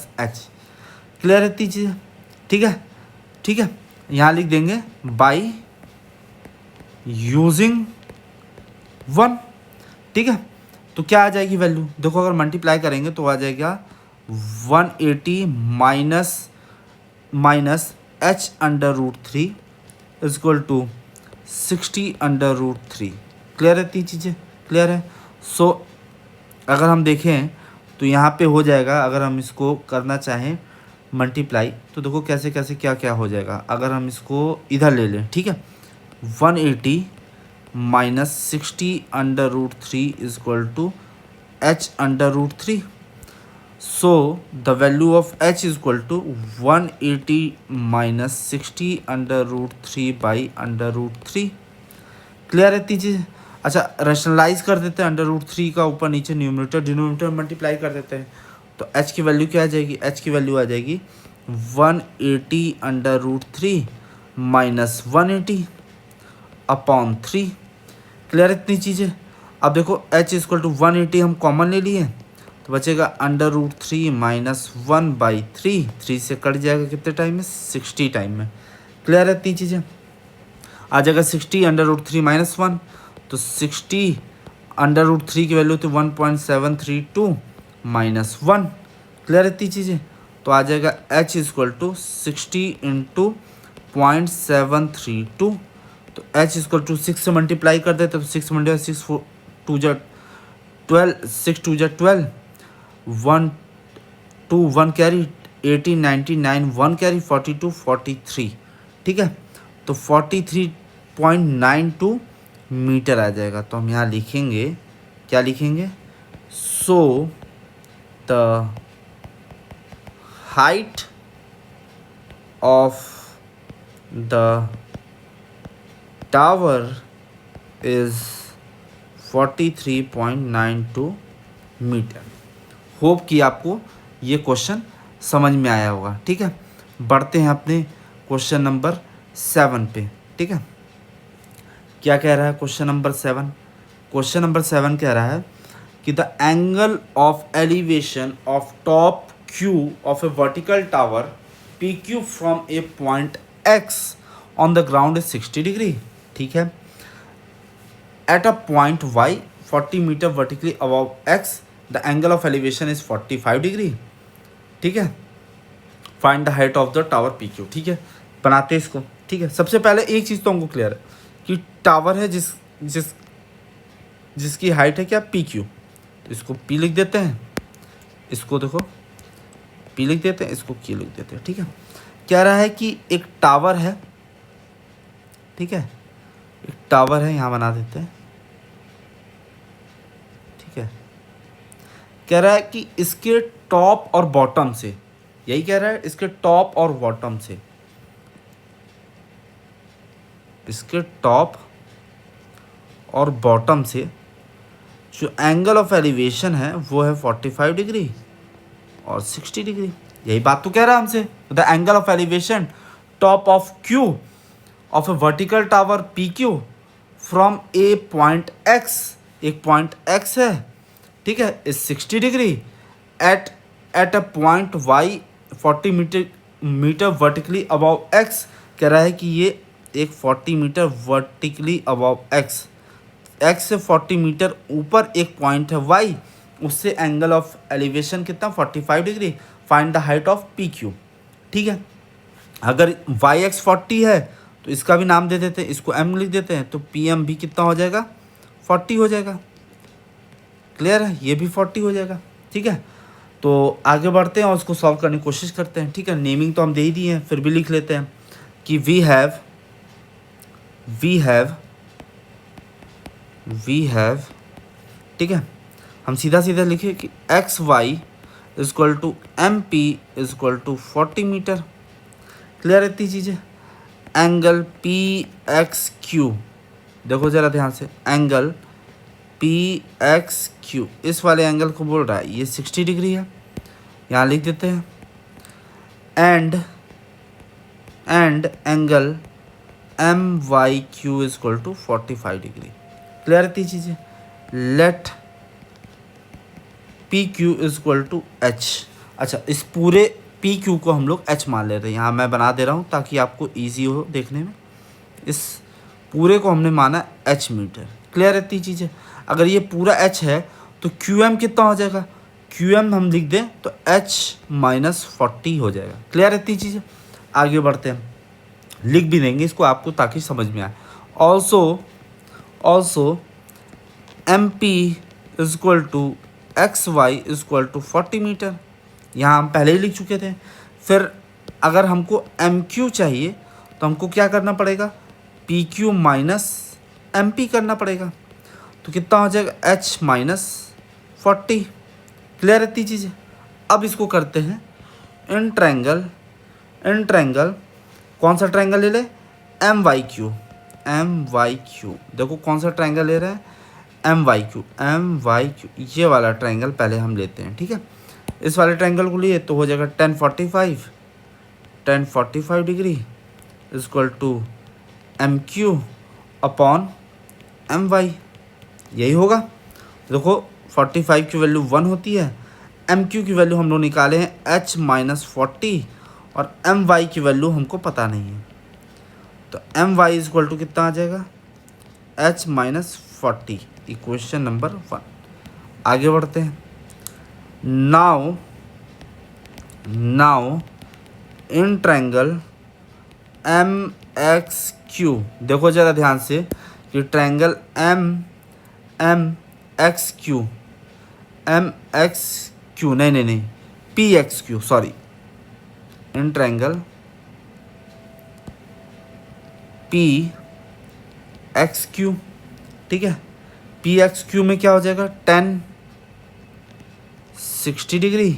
Speaker 1: - H। क्लियर है इतनी चीज़ें। ठीक है, यहाँ लिख देंगे बाई यूजिंग 1। ठीक है, तो क्या आ जाएगी वैल्यू, देखो अगर मल्टीप्लाई करेंगे तो आ जाएगा 180 माइनस H√3 = 60√3। क्लियर है इतनी चीज़ें। क्लियर है। सो अगर हम देखें तो यहाँ पे हो जाएगा, अगर हम इसको करना चाहें मल्टीप्लाई तो देखो कैसे कैसे क्या क्या हो जाएगा। अगर हम इसको इधर ले लें, ठीक है, 180 - 60√3 = H√3। So the value of H is equal to 180 - 60√3/√3। Clear है इतनी चीज़। अच्छा, रैशनलाइज कर देते हैं √3 का ऊपर नीचे न्यूमरेटर डिनोमिनेटर मल्टीप्लाई कर देते हैं। तो H की वैल्यू क्या आ जाएगी, H की वैल्यू आ जाएगी 180√3 - 180/3। क्लियर इतनी चीज़ें। अब देखो H = 180 हम कॉमन ले लिए तो बचेगा √3 - 1/3। 3 से कट जाएगा कितने टाइम में, 60 टाइम में। क्लियर है इतनी चीज़ें। आ जाएगा 60 √3 - 1 तो 60 √3 की वैल्यू थी 1.732 माइनस 1। क्लियर इतनी चीज़ें? तो आ जाएगा h इक्वल टू 60 इंटू 0.732। तो h इक्वल टू 6 से मल्टीप्लाई कर देते तो 6 मल्टीप्लाई 6 2 जा 12, 6 2 जा 12, 1 2 1 कैरी 18 99 1 कैरी 42 43। ठीक है, तो 43.92 मीटर आ जाएगा। तो हम यहाँ लिखेंगे, क्या लिखेंगे? So the height of the tower is 43.92 metre. Hope कि आपको ये क्वेश्चन समझ में आया होगा। ठीक है, बढ़ते हैं अपने क्वेश्चन नंबर 7 पे। ठीक है, क्या कह रहा है क्वेश्चन नंबर 7? क्वेश्चन नंबर 7 कह रहा है कि the angle of elevation of top Q of a vertical tower PQ from a point X on the ground is 60 degree. ठीक है, at a point Y 40 metre vertically above X the angle of elevation is 45 degree. ठीक है, find the height of the tower PQ। ठीक है, बनाते हैं इसको। ठीक है, सबसे पहले एक चीज़ तो हमको क्लियर है कि टावर है जिसकी हाइट है क्या? PQ। तो इसको P लिख देते हैं, इसको देखो P लिख देते हैं, इसको Q लिख देते हैं। ठीक है, कह रहा है कि एक टावर है। ठीक है, एक टावर है, यहाँ बना देते हैं। ठीक है, कह रहा है कि इसके टॉप और बॉटम से, यही कह रहा है, इसके टॉप और बॉटम से, इसके टॉप और बॉटम से जो एंगल ऑफ एलिवेशन है वो है 45 डिग्री और 60 डिग्री। यही बात तो कह रहा है हमसे। The angle of elevation top of Q of a vertical tower PQ from a point X, एक पॉइंट X है। ठीक है, is 60 degree at a point Y 40 metre vertically above X। कह रहा है कि ये एक 40 मीटर वर्टिकली अबव X से 40 मीटर ऊपर एक पॉइंट है Y, उससे एंगल ऑफ एलिवेशन कितना? 45 degree. Find the height of PQ। ठीक है, अगर YX 40 है तो इसका भी नाम दे देते हैं, इसको M लिख देते हैं, तो PM भी कितना हो जाएगा? 40 हो जाएगा। क्लियर है, ये भी 40 हो जाएगा। ठीक है, तो आगे बढ़ते हैं और उसको सॉल्व करने की कोशिश करते हैं। ठीक है, नेमिंग तो हम दे ही दिए हैं, फिर भी लिख लेते हैं कि वी हैव। ठीक है, हम सीधा सीधा लिखे कि XY equal to MP equal to 40 metre. Clear है इतनी चीज़ें? एंगल PXQ, देखो ज़रा ध्यान से, एंगल PXQ इस वाले एंगल को बोल रहा है, ये 60 डिग्री है, यहाँ लिख देते हैं। And angle MYQ equal to 45 degree. Clear इतनी चीज़ें? Let PQ equal to H। अच्छा, इस पूरे PQ को हम लोग H मान ले रहे हैं। यहाँ मैं बना दे रहा हूँ ताकि आपको इजी हो देखने में। इस पूरे को हमने माना H मीटर। क्लियर है इतनी चीज़ें? अगर ये पूरा H है तो QM कितना हो जाएगा? QM हम लिख दें तो H-40 हो जाएगा। क्लियर है इतनी चीज़ें? आगे बढ़ते हैं, लिख भी देंगे इसको आपको ताकि समझ में आए। Also MP equal to XY equal to 40 metre, यहाँ हम पहले ही लिख चुके थे। फिर अगर हमको MQ चाहिए तो हमको क्या करना पड़ेगा? PQ माइनस MP करना पड़ेगा। तो कितना हो जाएगा? H-40। क्लियर है इतनी चीज़ें? अब इसको करते हैं इन ट्रायंगल कौन सा ट्रायंगल ले ले? MYQ। देखो कौन सा ट्रायंगल ले रहे हैं? MYQ। ये वाला ट्रायंगल पहले हम लेते हैं। ठीक है, इस वाले ट्रायंगल को लिए तो हो जाएगा 1045 degree equal to MQ upon MY। यही होगा। देखो 45 की वैल्यू 1 होती है, MQ की वैल्यू हम लोग निकाले हैं H-40 और MY की वैल्यू हमको पता नहीं है। तो MY इक्वल टू कितना आ जाएगा? 40, इक्वेशन नंबर 1। आगे बढ़ते हैं। Now in triangle M X Q, देखो ज़रा ध्यान से कि ट्रायंगल एम एक्स क्यू नहीं P X Q, sorry, in triangle P X Q, ठीक है। पी एक्स क्यू में क्या हो जाएगा, 10 60 डिग्री,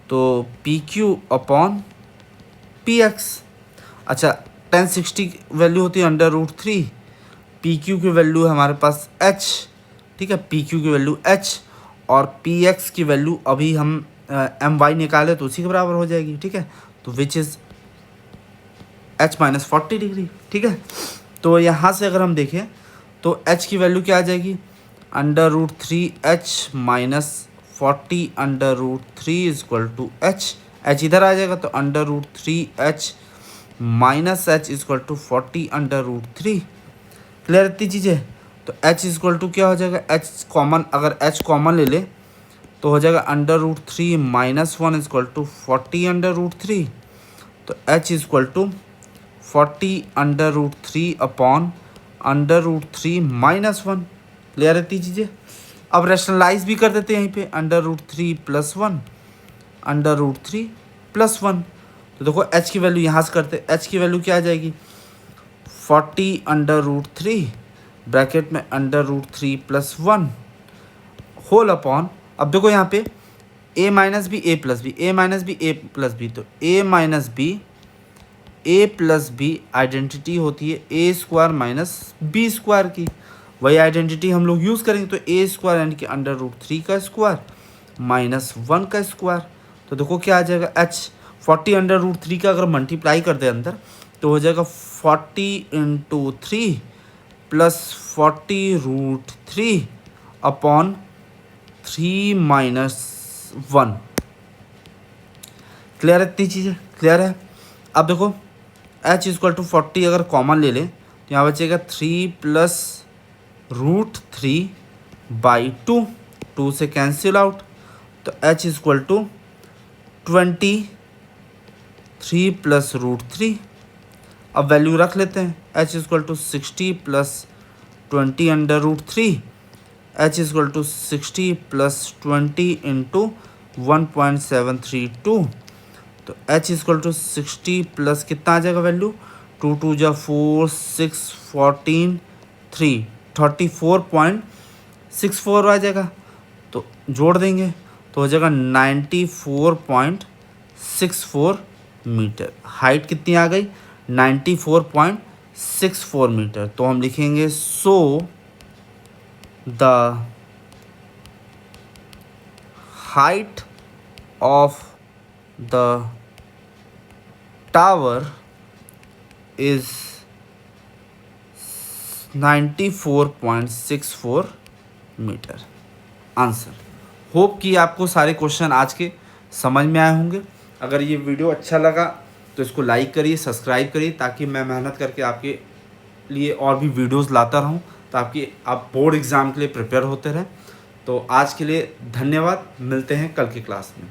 Speaker 1: तो P Q upon P x. अच्छा, 10 60 वैल्यू होती है √3, पी क्यू की वैल्यू है हमारे पास h, ठीक है, पी क्यू की वैल्यू h, और पी एक्स की वैल्यू अभी हम एम वाई निकाले तो उसी के बराबर हो जाएगी, ठीक है, तो which is h minus 40 degree, ठीक है। तो यहाँ से अगर हम देखें तो h की वैल्यू क्या आ जाएगी, √3h minus 40 √3 equal to h, h इधर आ जाएगा तो √3h minus h equal to 40 √3। Clear इतनी चीज़ें। तो h इक्वल टू क्या हो जाएगा, h कॉमन, अगर h कॉमन ले ले तो हो जाएगा √3 माइनस 1 इक्वल टू 40 √3, तो h equal to 40 √3 upon √3 minus 1। Clear रहती चीज़ें। अब रैशनलाइज भी कर देते हैं यहीं पे, √3 प्लस 1 √3 प्लस 1, तो देखो h की वैल्यू यहाँ से करते, h की वैल्यू क्या आ जाएगी, 40 √3 ब्रैकेट में √3 प्लस 1 होल अपॉन, अब देखो यहाँ पे a minus B A plus B, a minus B A plus B, तो a minus B A plus B identity होती है A square minus B square की, वही आइडेंटिटी हम लोग यूज़ करेंगे, तो ए स्क्वायर यानी कि √3 का स्क्वायर माइनस 1 का स्क्वायर, तो देखो क्या आ जाएगा, h 40 √3 का अगर मल्टीप्लाई कर दे अंदर तो हो जाएगा 40 into 3 plus 40√3 upon 3 minus 1। Clear है इतनी चीज़ें, क्लियर है। अब देखो h इक्वल टू 40 अगर कॉमन ले लें तो यहाँ बचेगा 3 प्लस √3 बाई 2 से कैंसिल आउट, तो h इक्वल टू 23 प्लस √3। अब वैल्यू रख लेते हैं, h equal to 60 plus 20 √3, h equal to 60 plus 20 into 1.732, तो h इक्वल टू 60 प्लस कितना आ जाएगा वैल्यू, 2 2 जा 4 6 14 3 34.64 आ जाएगा, तो जोड़ देंगे तो हो जाएगा 94.64 मीटर। हाइट कितनी आ गई, 94.64 मीटर, तो हम लिखेंगे so the height of the tower is 94.64 metre. Answer. Hope कि आपको सारे क्वेश्चन आज के समझ में आए होंगे। अगर ये वीडियो अच्छा लगा तो इसको लाइक करिए, सब्सक्राइब करिए, ताकि मैं मेहनत करके आपके लिए और भी वीडियोस लाता रहूं, ताकि आप बोर्ड एग्ज़ाम के लिए प्रिपेयर होते रहें। तो आज के लिए धन्यवाद, मिलते हैं कल की क्लास में।